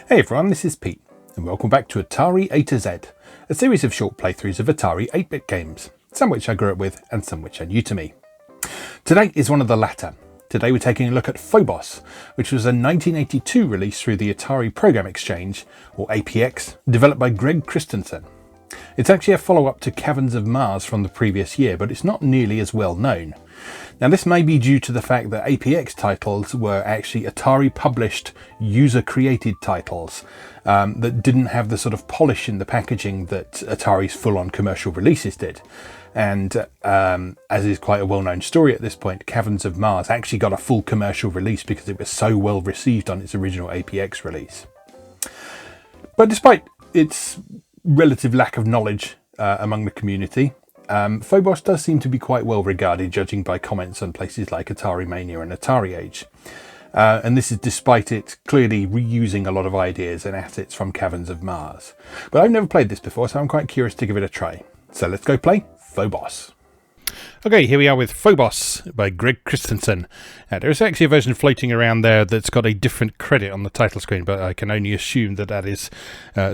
Hey everyone, this is Pete, and welcome back to Atari A to Z, a series of short playthroughs of Atari 8-bit games, some which I grew up with and some which are new to me. Today is one of the latter. Today we're taking a look at Phobos, which was a 1982 release through the Atari Program Exchange, or APX, developed by Christensen. It's actually a follow-up to Caverns of Mars from the previous year, but it's not nearly as well known. Now this may be due to the fact that APX titles were actually Atari published, user created titles that didn't have the sort of polish in the packaging that Atari's full-on commercial releases did. And as is quite a well-known story at this point, Caverns of Mars actually got a full commercial release because it was so well received on its original APX release. But despite its relative lack of knowledge among the community, Phobos does seem to be quite well regarded, judging by comments on places like Atari Mania and Atari Age. And this is despite it clearly reusing a lot of ideas and assets from Caverns of Mars. But I've never played this before, so I'm quite curious to give it a try. So let's go play Phobos. Okay, here we are with Phobos by Christensen. There's actually a version floating around there that's got a different credit on the title screen, but I can only assume that that is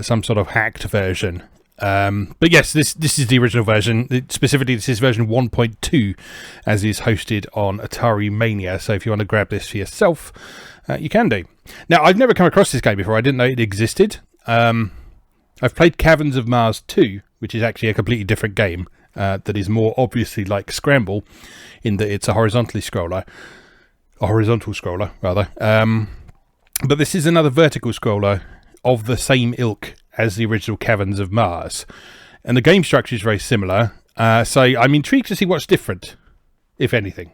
some sort of hacked version. But yes, this is the original version. Specifically, this is version 1.2, as is hosted on Atari Mania. So if you want to grab this for yourself, you can do. Now, I've never come across this game before. I didn't know it existed. I've played Caverns of Mars 2, which is actually a completely different game that is more obviously like Scramble, in that it's a horizontal scroller, rather. But this is another vertical scroller of the same ilk as the original Caverns of Mars, and the game structure is very similar, so I'm intrigued to see what's different, if anything.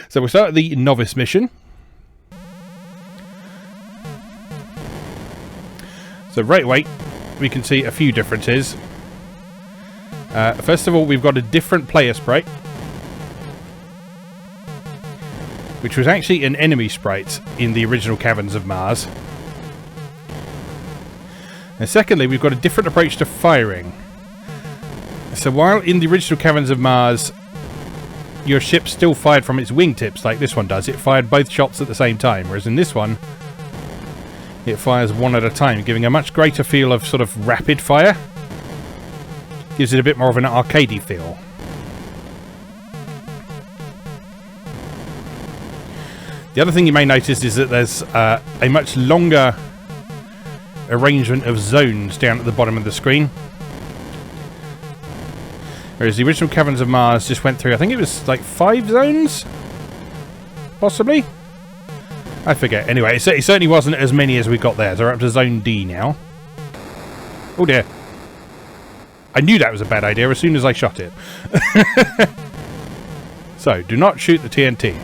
So we'll start at the novice mission. So right away we can see a few differences. First of all, we've got a different player sprite, which was actually an enemy sprite in the original Caverns of Mars. And secondly, we've got a different approach to firing. So while in the original Caverns of Mars, your ship still fired from its wingtips like this one does, it fired both shots at the same time, whereas in this one, it fires one at a time, giving a much greater feel of sort of rapid fire. Gives it a bit more of an arcadey feel. The other thing you may notice is that there's a much longer arrangement of zones down at the bottom of the screen, whereas the original Caverns of Mars just went through, I think it was like 5 zones, possibly, I forget. Anyway, it certainly wasn't as many as we got there. So we're up to zone D now. Oh dear, I knew that was a bad idea as soon as I shot it. So do not shoot the TNT.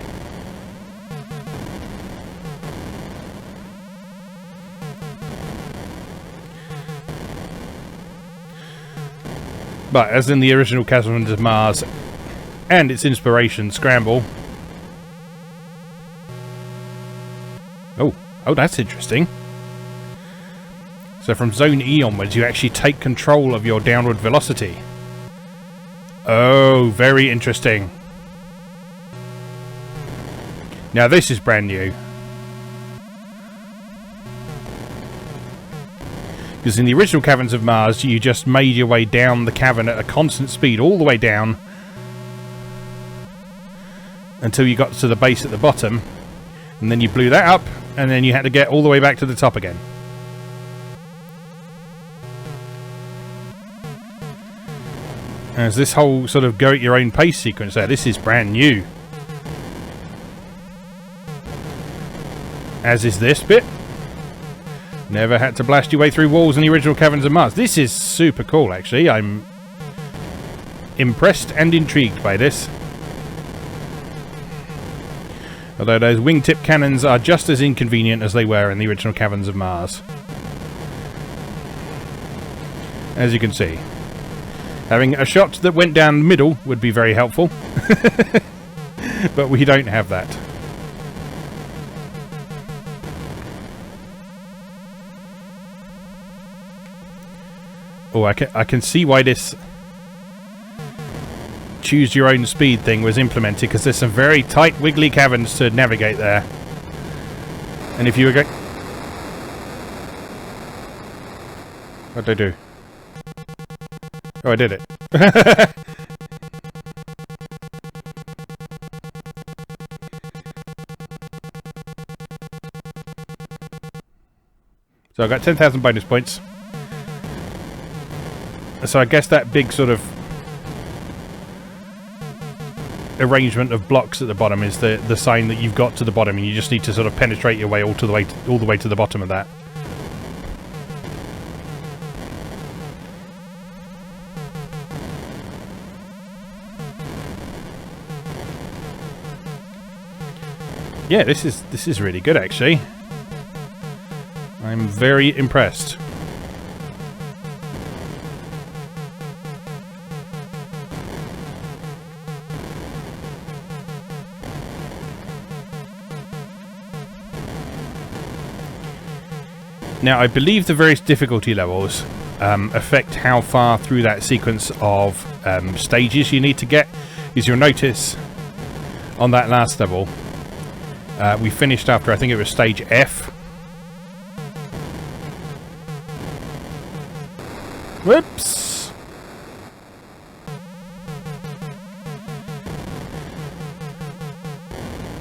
But as in the original Caverns of Mars and its inspiration, Scramble. Oh, that's interesting. So from Zone E onwards, you actually take control of your downward velocity. Oh, very interesting. Now this is brand new. Because in the original Caverns of Mars, you just made your way down the cavern at a constant speed, all the way down, until you got to the base at the bottom, and then you blew that up, and then you had to get all the way back to the top again. As this whole sort of go at your own pace sequence there, this is brand new. As is this bit. Never had to blast your way through walls in the original Caverns of Mars. This is super cool, actually. I'm impressed and intrigued by this. Although those wingtip cannons are just as inconvenient as they were in the original Caverns of Mars. As you can see. Having a shot that went down the middle would be very helpful. But we don't have that. Oh, I can see why this choose your own speed thing was implemented, because there's some very tight, wiggly caverns to navigate there. And if you were going... What'd I do? Oh, I did it. So I got 10,000 bonus points. So I guess that big sort of arrangement of blocks at the bottom is the sign that you've got to the bottom, and you just need to sort of penetrate your way all the way to the bottom of that. Yeah, this is really good, actually. I'm very impressed. Now, I believe the various difficulty levels affect how far through that sequence of stages you need to get. As you'll notice, on that last level, we finished after, I think it was stage F. Whoops!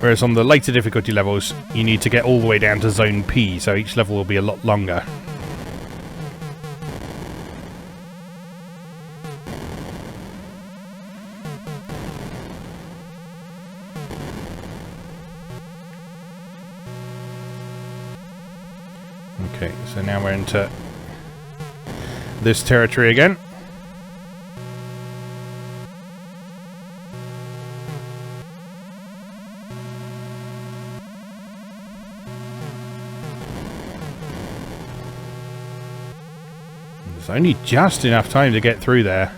Whereas on the later difficulty levels, you need to get all the way down to Zone P, so each level will be a lot longer. Okay, so now we're into this territory again. There's only just enough time to get through there.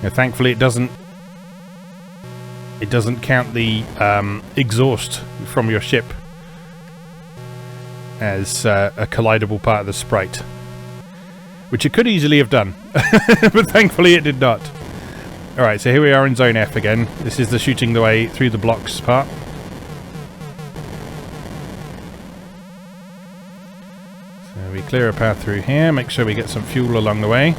Now, thankfully it doesn't count the exhaust from your ship as a collidable part of the sprite, which it could easily have done, but thankfully it did not. Alright, so here we are in Zone F again. This is the shooting the way through the blocks part. So we clear a path through here, make sure we get some fuel along the way.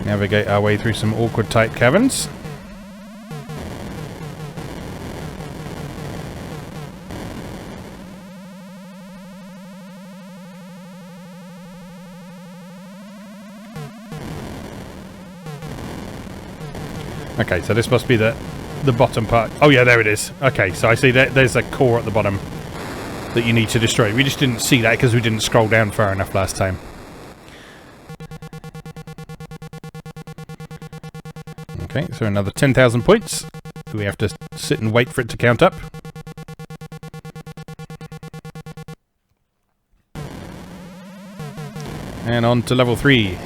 Navigate our way through some awkward tight caverns. Okay, so this must be the bottom part. Oh yeah, there it is. Okay, so I see that there's a core at the bottom that you need to destroy. We just didn't see that because we didn't scroll down far enough last time. Okay, so another 10,000 points. We have to sit and wait for it to count up. And on to level 3.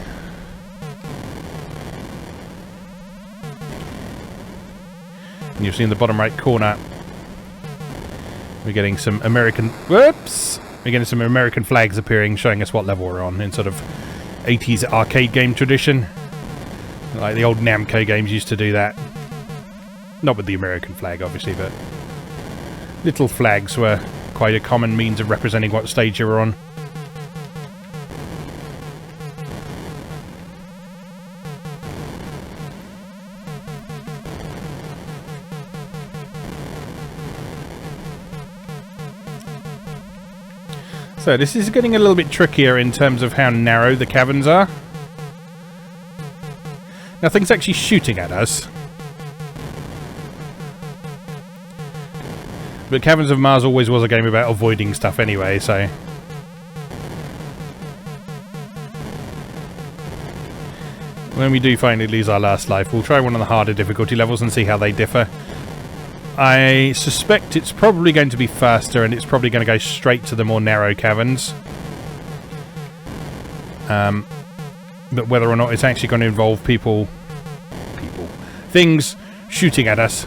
And you'll see in the bottom right corner, we're getting some American... Whoops! We're getting some American flags appearing, showing us what level we're on in sort of 80s arcade game tradition. Like the old Namco games used to do that. Not with the American flag, obviously, but little flags were quite a common means of representing what stage you were on. So this is getting a little bit trickier in terms of how narrow the caverns are. Nothing's actually shooting at us. But Caverns of Mars always was a game about avoiding stuff anyway, so... When we do finally lose our last life, we'll try one of the harder difficulty levels and see how they differ. I suspect it's probably going to be faster, and it's probably going to go straight to the more narrow caverns. But whether or not it's actually going to involve things shooting at us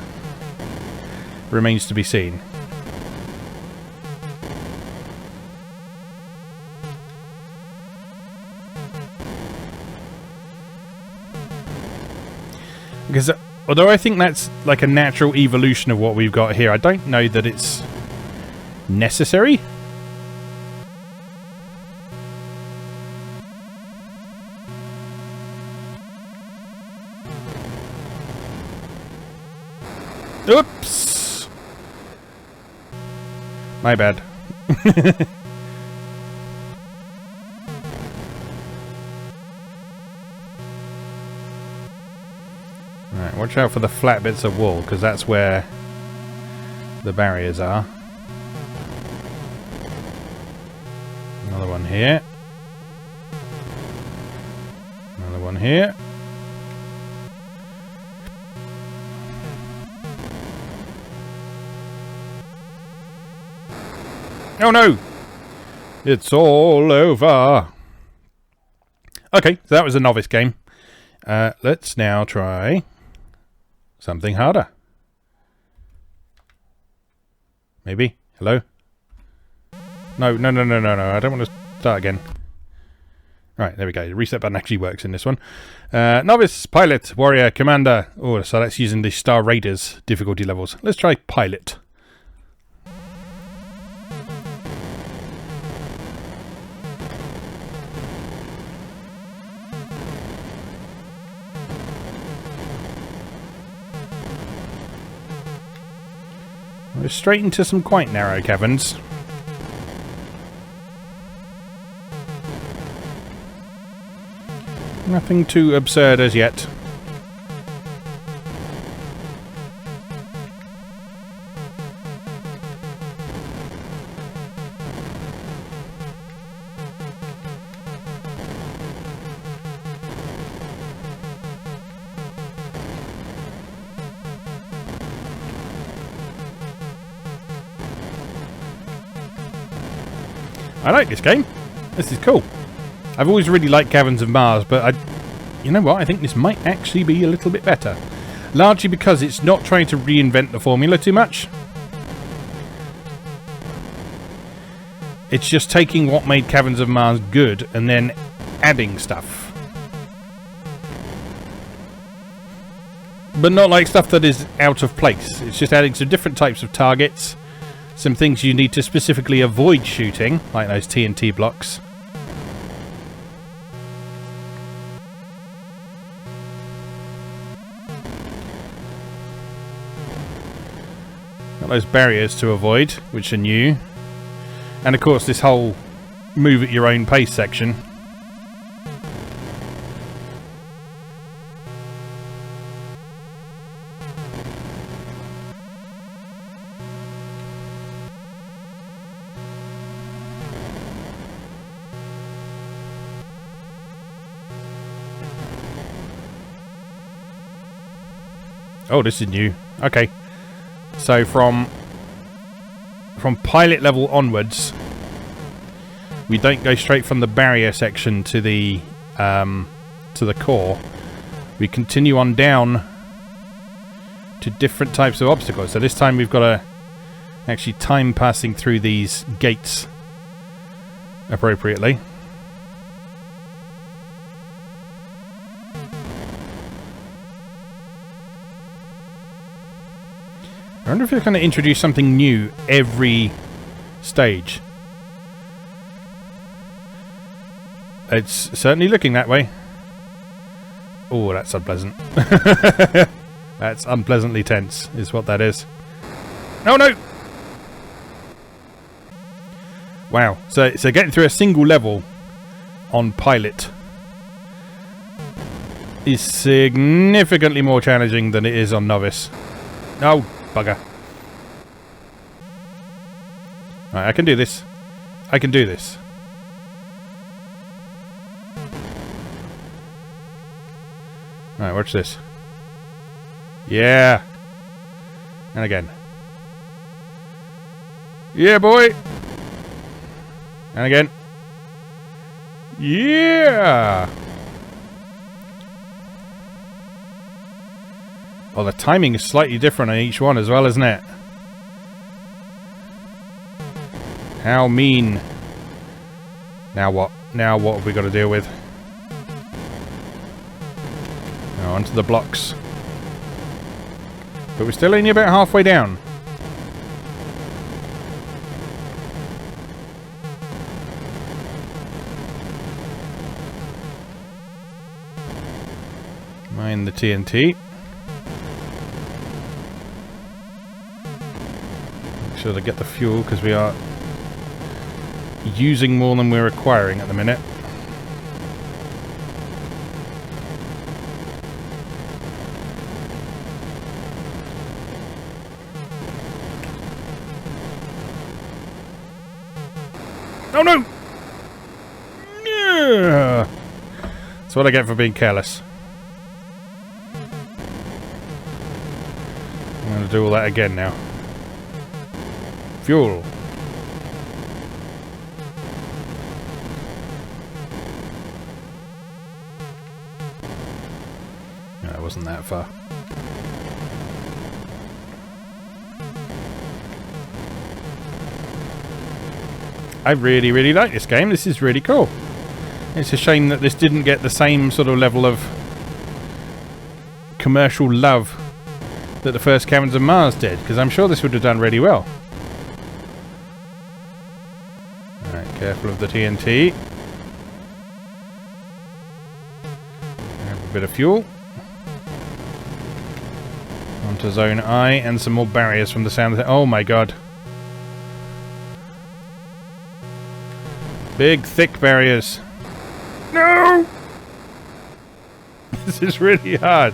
remains to be seen. Because although I think that's like a natural evolution of what we've got here, I don't know that it's necessary. Oops! My bad. Right, watch out for the flat bits of wool, because that's where the barriers are. Another one here. Another one here. Oh no! It's all over! Okay, so that was a novice game. Let's now try something harder. Maybe? Hello? No, no, no, no, no, no. I don't want to start again. Right, there we go. The reset button actually works in this one. Novice, Pilot, Warrior, Commander. Oh, so that's using the Star Raiders difficulty levels. Let's try Pilot. We're straight into some quite narrow caverns. Nothing too absurd as yet. I like this game. This is cool. I've always really liked Caverns of Mars, but you know what? I think this might actually be a little bit better. Largely because it's not trying to reinvent the formula too much. It's just taking what made Caverns of Mars good and then adding stuff. But not like stuff that is out of place. It's just adding some different types of targets. Some things you need to specifically avoid shooting, like those TNT blocks. Got those barriers to avoid, which are new. And of course this whole move at your own pace section. Oh, this is new. Okay. So from pilot level onwards, we don't go straight from the barrier section to the core. We continue on down to different types of obstacles. So this time we've got to actually time passing through these gates appropriately. I wonder if they're going to introduce something new every stage. It's certainly looking that way. Oh, that's unpleasant. That's unpleasantly tense, is what that is. Oh no! Wow. So getting through a single level on pilot is significantly more challenging than it is on novice. Oh, bugger. Right, I can do this. I can do this. Alright, watch this. Yeah. And again. Yeah, boy. And again. Yeah. Oh, the timing is slightly different on each one as well, isn't it? How mean. Now what? Now what have we got to deal with? Now onto the blocks. But we're still only about halfway down. Mine the TNT. Make sure to get the fuel because we are using more than we're acquiring at the minute. Oh no! Yeah. That's what I get for being careless. I'm going to do all that again now. Fuel. No, it wasn't that far. I really, really like this game. This is really cool. It's a shame that this didn't get the same sort of level of commercial love that the first Caverns of Mars did, because I'm sure this would have done really well. Alright, careful of the TNT. Have a bit of fuel. Onto Zone I, and some more barriers from the sound of it. Oh my god. Big, thick barriers. No! This is really hard.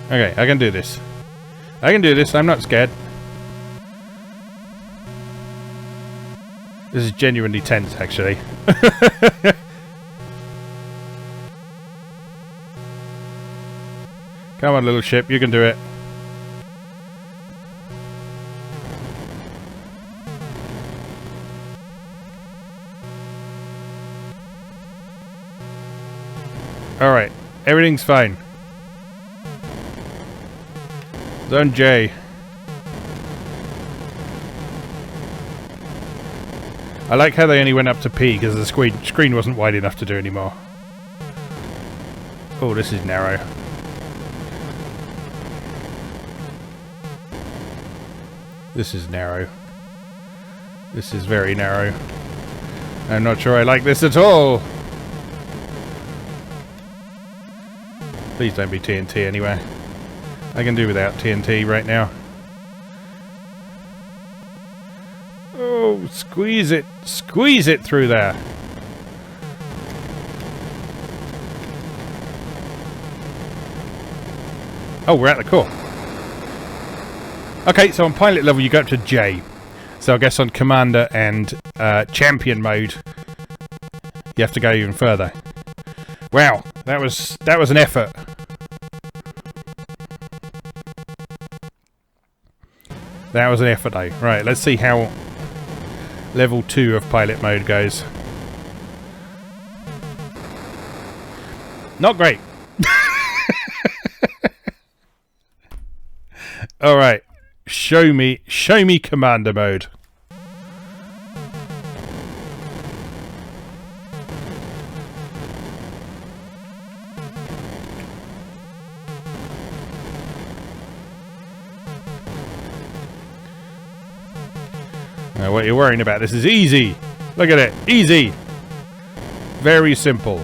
Okay, I can do this. I can do this, I'm not scared. This is genuinely tense, actually. Come on, little ship, you can do it. Alright, everything's fine. Zone J. I like how they only went up to P because the screen wasn't wide enough to do anymore. Oh, this is narrow. This is narrow. This is very narrow. I'm not sure I like this at all. Please don't be TNT anyway. I can do without TNT right now. Oh, squeeze it. Squeeze it through there. Oh, we're at the core. Okay, so on pilot level you go up to J. So I guess on Commander and Champion mode you have to go even further. Wow, that was an effort. That was an effort though. Right, let's see how level 2 of pilot mode goes. Not great. Alright. Show me Commander mode. Now what you're worrying about, this is easy. Look at it, easy. Very simple.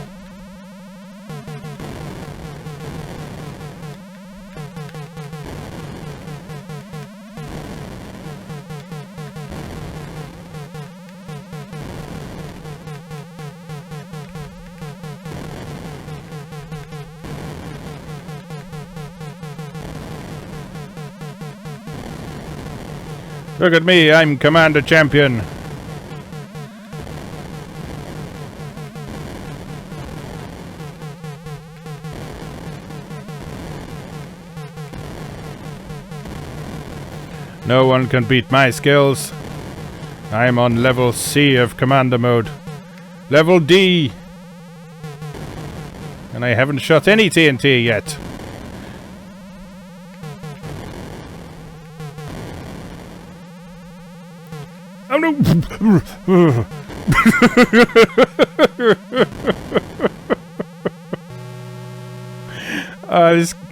Look at me, I'm Commander Champion. No one can beat my skills. I'm on level C of Commander mode. Level D. And I haven't shot any TNT yet.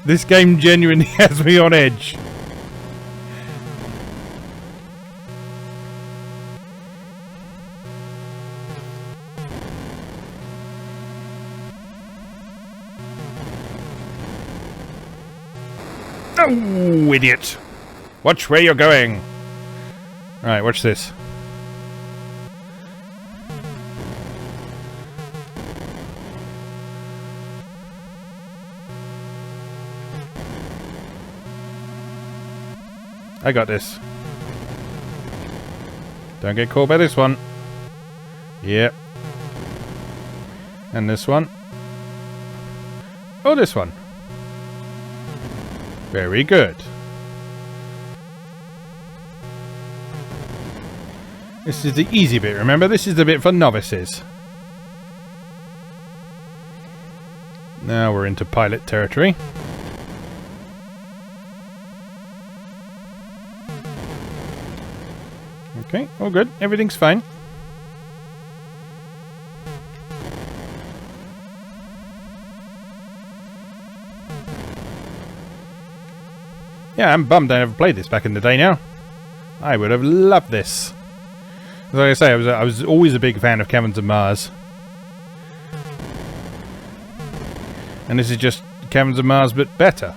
This game genuinely has me on edge. Oh, idiot! Watch where you're going. Alright, watch this. I got this. Don't get caught by this one. Yep. And this one. Oh, this one. Very good. This is the easy bit, remember? This is the bit for novices. Now we're into pilot territory. Okay, all good. Everything's fine. Yeah, I'm bummed I never played this back in the day now. I would have loved this. Like I say, I was always a big fan of Caverns of Mars. And this is just Caverns of Mars, but better.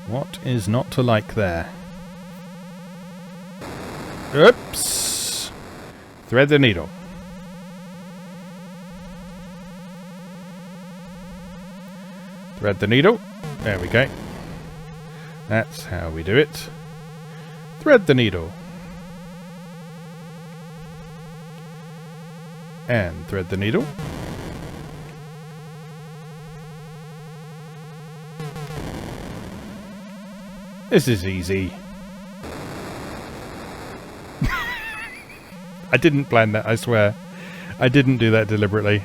What is not to like there? Oops! Thread the needle. Thread the needle. There we go. That's how we do it. Thread the needle. And thread the needle. This is easy. I didn't plan that, I swear. I didn't do that deliberately.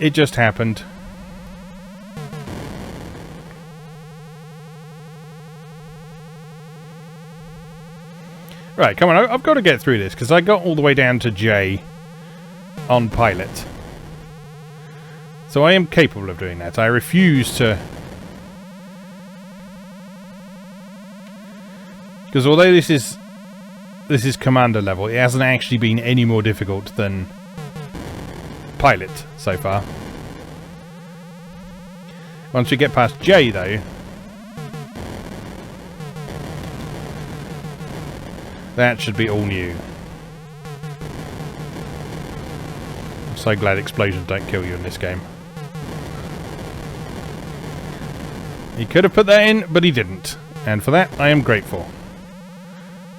It just happened. Right, come on, I've got to get through this, because I got all the way down to J on pilot. So I am capable of doing that. I refuse to... Because although this is commander level, it hasn't actually been any more difficult than pilot so far. Once we get past J, though, that should be all new. I'm so glad explosions don't kill you in this game. He could have put that in, but he didn't. And for that, I am grateful.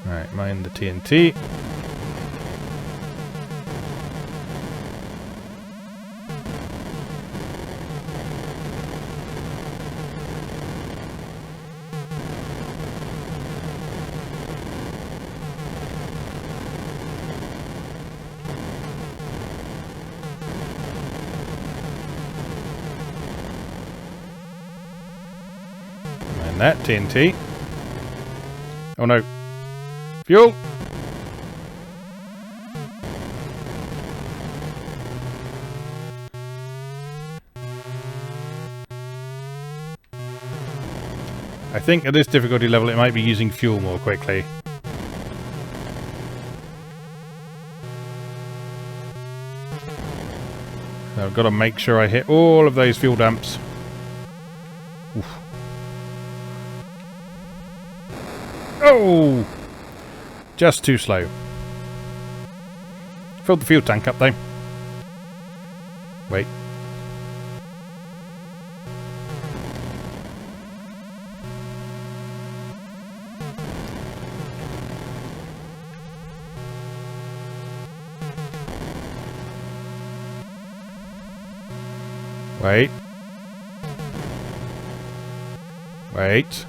Alright, mine the TNT. And that TNT. Oh no. Fuel! I think at this difficulty level it might be using fuel more quickly. So I've got to make sure I hit all of those fuel dumps. Oof. Oh! Just too slow. Filled the fuel tank up though. Wait. Wait. Wait.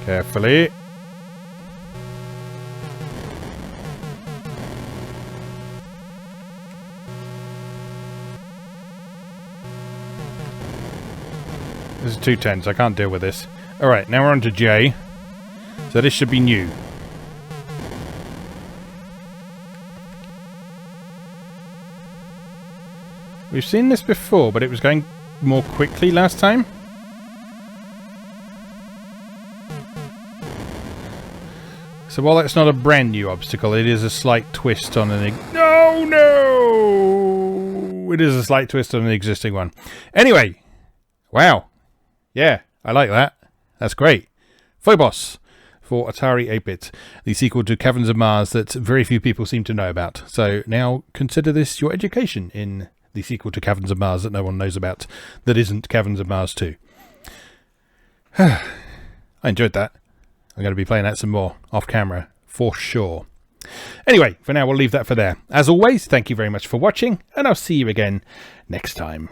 Carefully. This is too tense. I can't deal with this. Alright, now we're on to J. So this should be new. We've seen this before, but it was going more quickly last time. So while that's not a brand new obstacle, it is a slight twist on an... No! It is a slight twist on an existing one. Anyway. Wow. Yeah, I like that. That's great. Phobos for Atari 8-bit, the sequel to Caverns of Mars that very few people seem to know about. So now consider this your education in the sequel to Caverns of Mars that no one knows about, that isn't Caverns of Mars 2. I enjoyed that. I'm going to be playing that some more off camera for sure. Anyway, for now we'll leave that for there. As always, thank you very much for watching, and I'll see you again next time.